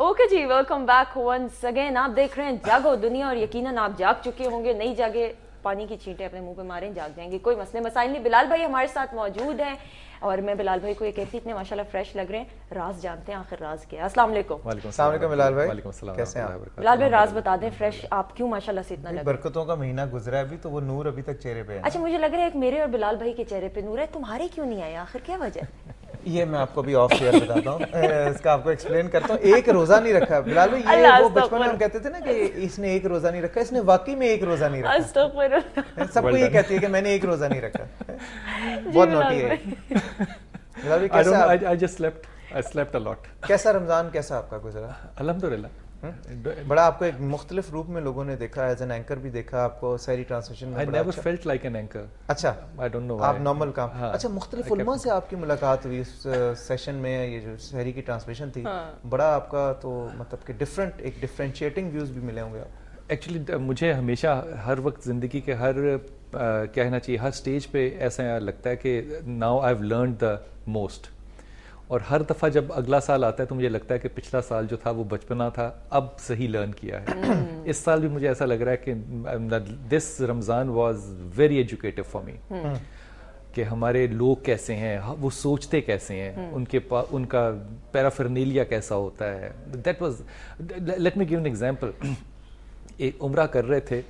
Okay जी, welcome back once again. आप देख रहे हैं जागो दुनिया और यकीनन आप जाग चुके होंगे। नहीं जागे पानी की छींटें अपने मुंह पे मारें, जाग जाएंगे, कोई मसले मसाइल नहीं। बिलाल भाई हमारे साथ मौजूद हैं और मैं बिलाल भाई को ये कहती इतने माशाल्लाह फ्रेश लग रहे हैं। राज जानते हैं आखिर राज क्या है। अस्सलाम वालेकुम। अस्सलाम वालेकुम बिलाल भाई, कैसे हैं आप? बिलाल भाई राज बता दें, फ्रेश आप क्यों माशाल्लाह से इतना लग रहे हैं? बरकतों का महीना गुजरा है अभी तो वो नूर अभी तक चेहरे पे है। अच्छा, मुझे लग रहा है एक मेरे और बिलाल भाई के चेहरे पे नूर है, तुम्हारे क्यों नहीं आया? आखिर क्या वजह? ये मैं आपको भी ऑफ एयर बताता हूँ, इसका आपको एक्सप्लेन करता हूँ। एक रोजा नहीं रखा बिलाल भाई, ये वो बचपन में हम कहते थे ना कि इसने एक रोजा नहीं रखा, इसने वाकई में एक रोजा नहीं रखा। सबको ये कहती है कि मैंने एक रोजा नहीं रखा। बहुत नोटी है बिलाल भाई। कैसा? I slept a lot. कैसा रमजान कैसा आपका गुजरा? अल्हम्दुलिल्लाह। बड़ा आपको एक मुख्तलिफ रूप में लोगों ने देखा, एज एन एंकर भी देखा आपको, सहरी ट्रांसलेशन में। I never felt like an anchor. अच्छा, I don't know why. आप नॉर्मल काम। हाँ, अच्छा, मुख्तलिफ उलमा से आपकी मुलाकात हुई इस सेशन में, ये जो सहरी की ट्रांसलेशन थी। बड़ा आपका तो मतलब कि डिफरेंट, एक डिफरेंशिएटिंग व्यूज भी मिले होंगे आप। एक्चुअली मुझे हमेशा हर वक्त ज़िंदगी के हर कहना चाहिए हर स्टेज पे ऐसा लगता है कि now I have learned the most, और हर दफ़ा जब अगला साल आता है तो मुझे लगता है कि पिछला साल जो था वो बचपना था, अब सही लर्न किया है। इस साल भी मुझे ऐसा लग रहा है कि this Ramzan was very educative for me, कि हमारे लोग कैसे हैं, वो सोचते कैसे हैं, उनका पैराफर्नेलिया कैसा होता है। That was, let me give an example. एक उम्रा कर रहे थे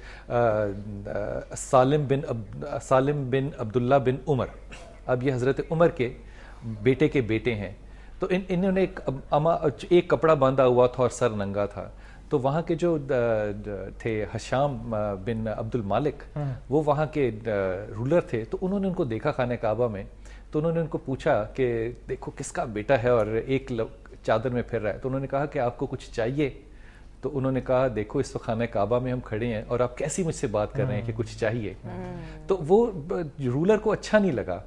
सालिम बिन अब्दुल्ला बिन उमर। अब ये हज़रत उमर के बेटे हैं। तो इन्होंने एक कपड़ा बांधा हुआ था और सर नंगा था। तो वहाँ के जो थे हशाम बिन अब्दुल मालिक, वो वहाँ के रूलर थे। तो उन्होंने उनको देखा खाने काबा में, तो उन्होंने उनको पूछा कि देखो किसका बेटा है और एक चादर में फिर रहा है। तो उन्होंने कहा कि आपको कुछ चाहिए? तो उन्होंने कहा देखो इस वक्त खाने काबा में हम खड़े हैं और आप कैसी मुझसे बात कर रहे हैं कि कुछ चाहिए। तो वो रूलर को अच्छा नहीं लगा,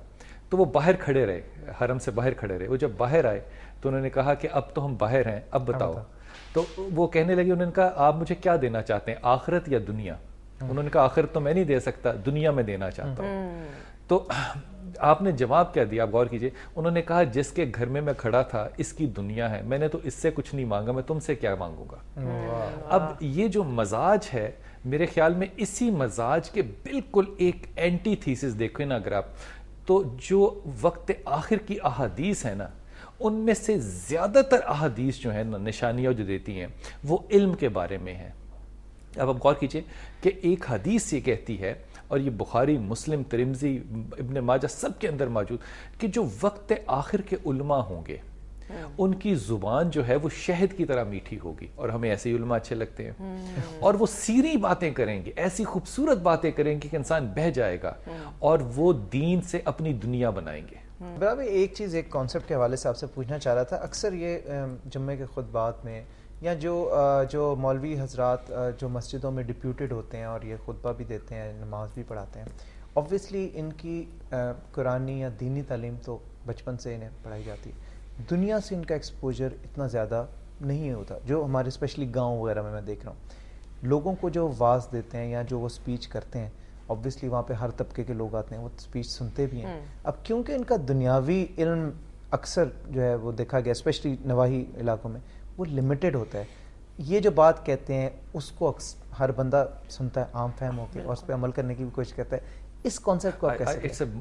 तो वो बाहर खड़े रहे, हरम से बाहर खड़े रहे। वो जब बाहर आए तो उन्होंने कहा कि अब तो हम बाहर हैं, अब बताओ। तो वो कहने लगे, उन्होंने कहा आप मुझे क्या देना चाहते हैं, आखिरत या दुनिया? उन्होंने कहा आखिरत तो मैं नहीं दे सकता, दुनिया में देना चाहता हूँ। तो आपने जवाब क्या दिया, आप गौर कीजिए। उन्होंने कहा जिसके घर में मैं खड़ा था इसकी दुनिया है, मैंने तो इससे कुछ नहीं मांगा, मैं तुमसे क्या मांगूंगा। अब ये जो मजाज है, मेरे ख्याल में इसी मजाज के बिल्कुल एक एंटी थीसिस देखो ना अगर आप, तो जो वक्त आखिर की अहादीस है ना, उनमें से ज़्यादातर अहादीस जो है ना, निशानियाँ जो देती हैं वो इल्म के बारे में है। अब आप गौर कीजिए कि एक हदीस ये कहती है, और ये बुखारी, मुस्लिम, तिरमिज़ी, इब्न माजा सब के अंदर मौजूद, कि जो वक्त आखिर के उलमा होंगे उनकी ज़ुबान जो है वो शहद की तरह मीठी होगी, और हमें ऐसे ही उलमा अच्छे लगते हैं। और वो सीरी बातें करेंगे, ऐसी खूबसूरत बातें करेंगे कि इंसान बह जाएगा, और वो दीन से अपनी दुनिया बनाएंगे। बराबर एक चीज़, एक कॉन्सेप्ट के हवाले से आपसे पूछना चाह रहा था। अक्सर ये जुम्मे के खुतबात में या जो मौलवी हजरात जो मस्जिदों में डिप्यूटेड होते हैं और ये खुतबा भी देते हैं, नमाज भी पढ़ाते हैं, ऑब्वियसली इनकी कुरानी या दीनी तालीम तो बचपन से इन्हें पढ़ाई जाती है। दुनिया से इनका एक्सपोजर इतना ज़्यादा नहीं होता, जो हमारे स्पेशली गांव वगैरह में मैं देख रहा हूँ। लोगों को जो वाज देते हैं या जो वो स्पीच करते हैं, ऑब्वियसली वहाँ पे हर तबके के लोग आते हैं, वो स्पीच सुनते भी हैं। अब क्योंकि इनका दुनियावी इल्म अक्सर जो है वो देखा गया, स्पेशली नवाही इलाकों में, वो लिमिटेड होता है। ये जो बात कहते हैं उसको हर बंदा सुनता है आम फहम होकर और उस पर अमल करने की भी कोशिश करता है। इस कॉन्सेप्ट को आप कैसे?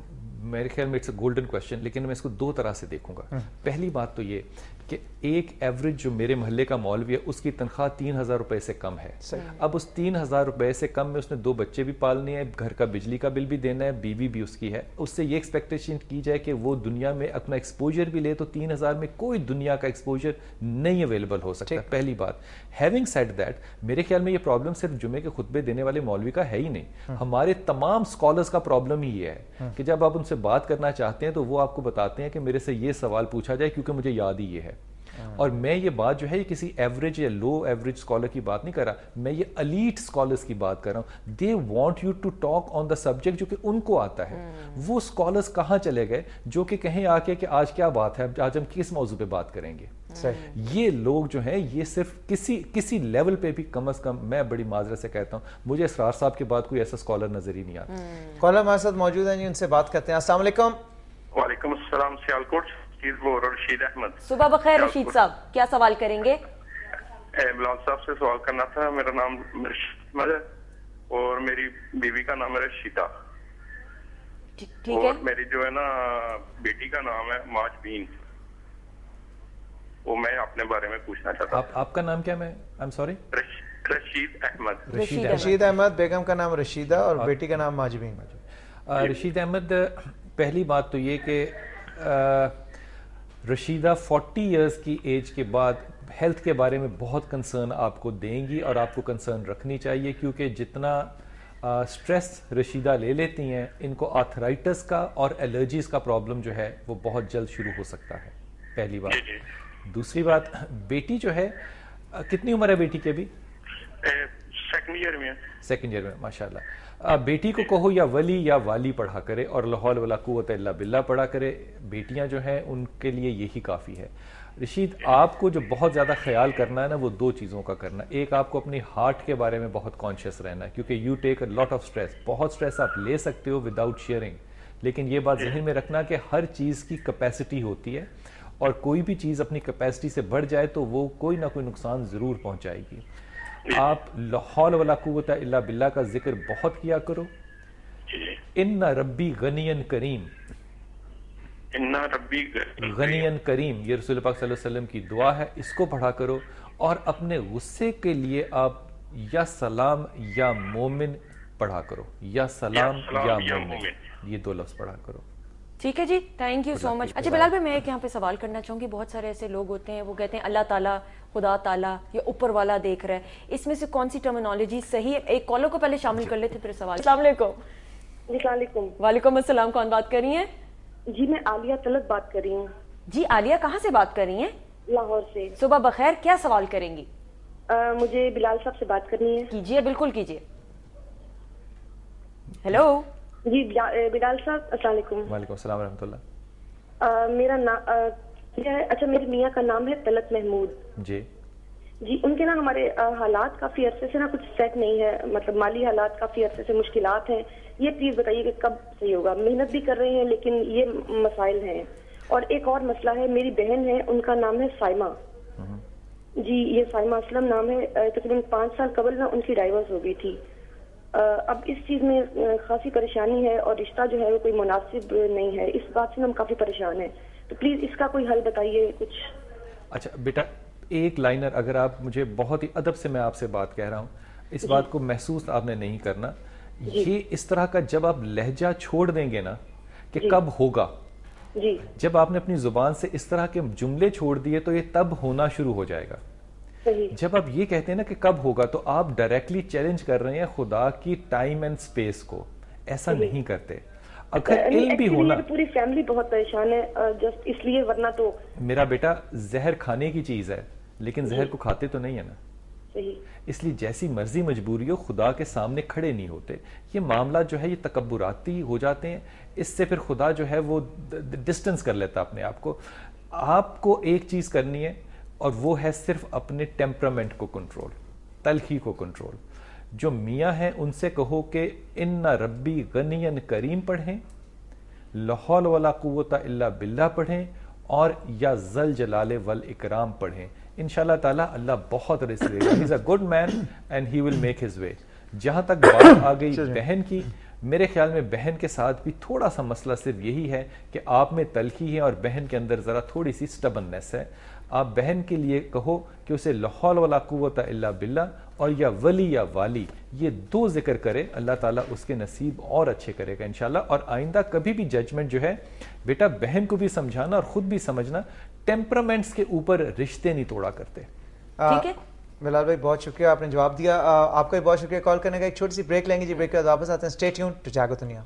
मेरे ख्याल में इट्स अ गोल्डन क्वेश्चन, लेकिन मैं इसको दो तरह से देखूंगा। पहली बात तो ये कि एक एवरेज जो मेरे मोहल्ले का मौलवी है उसकी तनख्वाह 3,000 रुपए से कम है। अब उस 3,000 रुपए से कम में उसने 2 बच्चे भी पालने हैं, घर का बिजली का बिल भी देना है, बीवी भी उसकी है। उससे ये एक्सपेक्टेशन की जाए कि वो दुनिया में अपना एक्सपोजर भी ले, तो 3,000 में कोई दुनिया का एक्सपोजर नहीं अवेलेबल हो सकता। पहली बात। हैविंग सेड दैट, मेरे ख्याल में ये प्रॉब्लम सिर्फ जुमे के खुतबे देने वाले मौलवी का है ही नहीं, हमारे तमाम स्कॉलर्स का प्रॉब्लम ही ये है कि जब आप उनसे बात करना चाहते हैं तो वो आपको बताते हैं कि मेरे से ये सवाल पूछा जाए क्योंकि मुझे याद ही ये है। और मैं ये बात जो है, ये किसी एवरेज या लो एवरेज स्कॉलर की बात नहीं कर रहा, मैं ये एलीट स्कॉलर्स की बात कर रहा हूँ। They want you to talk on the subject जो कि उनको आता है। वो स्कॉलर्स कहाँ चले गए जो कि कहें आके कि आज क्या बात है, आज हम किस मौजू पे बात करेंगे। ये लोग जो हैं, ये सिर्फ किसी लेवल पे भी कम से कम, मैं बड़ी माजरत से कहता हूँ, मुझे इसरार साहब के बाद कोई ऐसा स्कॉलर नजर ही नहीं आता। कॉलर हमारे साथ मौजूद है जी, उनसे बात करते हैं। अस्सलाम वालेकुम। वालेकुम अस्सलाम, सियालकोट रशीद अहमद। सुबह बखैर रशीद साहब, क्या सवाल करेंगे? بلال صاحب سے سوال کرنا تھا. میرا نام مرشد ہے اور میری بیوی کا نام ہے رشیدہ. ٹھیک ہے. اور میری جو ہے نا بیٹی کا نام ہے ماجبین. وہ میں اپنے بارے میں پوچھنا چاہتا ہوں. آپ کا نام کیا؟ میں I am sorry. Rashid Ahmed. Rashid Ahmed. بیگم کا نام رشیدہ اور بیٹی کا نام ماجبین. رشید احمد، پہلی بات تو یہ کہ رشیدہ 40 ایئرز کی ایج کے بعد ہیلتھ کے بارے میں بہت کنسرن آپ کو دیں گی اور آپ کو کنسرن رکھنی چاہیے، کیونکہ جتنا سٹریس رشیدہ لے لیتی ہیں ان کو آرتھرائٹس کا اور الرجیز کا پرابلم جو ہے وہ بہت جلد شروع ہو سکتا ہے. پہلی بات. دوسری بات، بیٹی جو ہے کتنی عمر ہے بیٹی کے بھی؟ سیکنڈ ایئر میں. سیکنڈ ایئر میں، ماشاءاللہ. بیٹی کو کہو یا ولی یا والی پڑھا کرے اور لا حول ولا قوت الا باللہ پڑھا کرے. بیٹیاں جو ہیں ان کے لیے یہی کافی ہے. رشید، آپ کو جو بہت زیادہ خیال کرنا ہے نا وہ دو چیزوں کا کرنا ہے. ایک، آپ کو اپنی ہارٹ کے بارے میں بہت کانشیس رہنا ہے، کیونکہ you take a lot of stress. بہت اسٹریس آپ لے سکتے ہو وداؤٹ شیئرنگ، لیکن یہ بات ذہن میں رکھنا کہ ہر چیز کی کیپیسٹی ہوتی ہے اور کوئی بھی چیز اپنی کیپیسٹی سے بڑھ جائے تو وہ کوئی نہ کوئی نقصان ضرور پہنچائے گی. آپ لا حول ولا قوت الا باللہ کا ذکر بہت کیا کرو. ان ربی غنی کریم، غنی کریم، یہ رسول پاک صلی اللہ علیہ وسلم کی دعا ہے. اس کو پڑھا کرو اور اپنے غصے کے لیے آپ یا سلام یا مومن پڑھا کرو. یا سلام یا مومن، یہ دو لفظ پڑھا کرو. ٹھیک ہے جی، تھینک یو سو مچ. اچھا بلال بھائی، میں ایک یہاں پہ سوال کرنا چاہوں گی. بہت سارے ایسے لوگ ہوتے ہیں وہ کہتے ہیں اللہ تعالیٰ، خدا تعالیٰ یا اوپر والا دیکھ رہا ہے. اس میں سے کون سی ٹرمینالوجی صحیح ہے؟ ایک کالر کو پہلے شامل کر لیتے پھر سوال. السلام علیکم. السلام علیکم. وعلیکم السلام. کون بات کر رہی ہیں؟ جی میں عالیہ طلعت بات کر رہی ہوں. جی عالیہ، کہاں سے بات کر رہی ہیں؟ لاہور سے. صبح بخیر. کیا سوال کریں گی؟ مجھے بلال صاحب سے بات کرنی ہے. کیجیے، بالکل کیجیے. ہیلو جی بلال صاحب، السلام علیکم. وعلیکم السلام ورحمۃ اللہ. میرا نام اچھا میری میاں کا نام ہے طلعت محمود. جی جی، ان کے نا ہمارے حالات کافی عرصے سے نا کچھ سیٹ نہیں ہے، مطلب مالی حالات کافی عرصے سے مشکلات ہیں. یہ پلیز بتائیے کہ کب صحیح ہوگا. محنت بھی کر رہے ہیں لیکن یہ مسائل ہیں. اور ایک اور مسئلہ ہے، میری بہن ہے، ان کا نام ہے سائمہ. جی یہ سائمہ اسلم نام ہے. تقریباً 5 سال قبل نا ان کی ڈائیورس ہو گئی تھی. اب اس چیز میں خاصی پریشانی ہے اور رشتہ جو ہے وہ کوئی مناسب نہیں ہے. اس بات سے ہم کافی پریشان ہیں، تو پلیز اس کا کوئی حل بتائیے کچھ. اچھا بیٹا، ایک لائنر اگر آپ مجھے، بہت ہی ادب سے میں آپ سے بات کہہ رہا ہوں، اس بات کو محسوس آپ نے نہیں کرنا. یہ اس طرح کا جب آپ لہجہ چھوڑ دیں گے نا کہ کب ہوگا، جب آپ نے اپنی زبان سے اس طرح کے جملے چھوڑ دیے تو یہ تب ہونا شروع ہو جائے گا. جب آپ یہ کہتے ہیں نا کہ کب ہوگا تو آپ ڈائریکٹلی چیلنج کر رہے ہیں خدا کی ٹائم اینڈ سپیس کو. ایسا نہیں کرتے. اگر علم بھی ہونا، پوری فیملی بہت پریشان ہے جسٹ اس لیے، ورنہ تو میرا بیٹا زہر کھانے کی چیز ہے لیکن زہر کو کھاتے تو نہیں ہے نا. اس لیے جیسی مرضی مجبوری ہو خدا کے سامنے کھڑے نہیں ہوتے. یہ معاملات جو ہے یہ تکبراتی ہو جاتے ہیں. اس سے پھر خدا جو ہے وہ ڈسٹنس کر لیتا اپنے آپ کو. آپ کو ایک چیز کرنی ہے اور وہ ہے صرف اپنے ٹیمپرامنٹ کو کنٹرول، تلخی کو کنٹرول. جو میاں ہیں ان سے کہو کہ ان ربی غنی کریم پڑھیں، لا حول ولا قوت الا باللہ پڑھیں اور یا ذل جلال والاکرام پڑھیں. انشاءاللہ تعالی اللہ بہت رزق دے گا. He is a good man and he will make his way. جہاں تک بات آ گئی بہن کی، میرے خیال میں بہن کے ساتھ بھی تھوڑا سا مسئلہ صرف یہی ہے کہ آپ میں تلخی ہے اور بہن کے اندر ذرا تھوڑی سی سٹبننس ہے. آپ بہن کے لیے کہو کہ اسے لا حول ولا قوت الا باللہ اور یا ولی یا والی، یہ دو ذکر کرے. اللہ تعالیٰ اس کے نصیب اور اچھے کرے گا انشاءاللہ. اور آئندہ کبھی بھی ججمنٹ جو ہے بیٹا بہن کو بھی سمجھانا اور خود بھی سمجھنا، ٹیمپرامنٹس کے اوپر رشتے نہیں توڑا کرتے. ٹھیک ہے بلال بھائی، بہت شکریہ، آپ نے جواب دیا. آپ کا بھی بہت شکریہ کال کرنے کا. ایک چھوٹی سی بریک لیں گے جی. بریک کے بعد واپس آتے ہیں. اسٹے ٹیونڈ ٹو جاگو دنیا.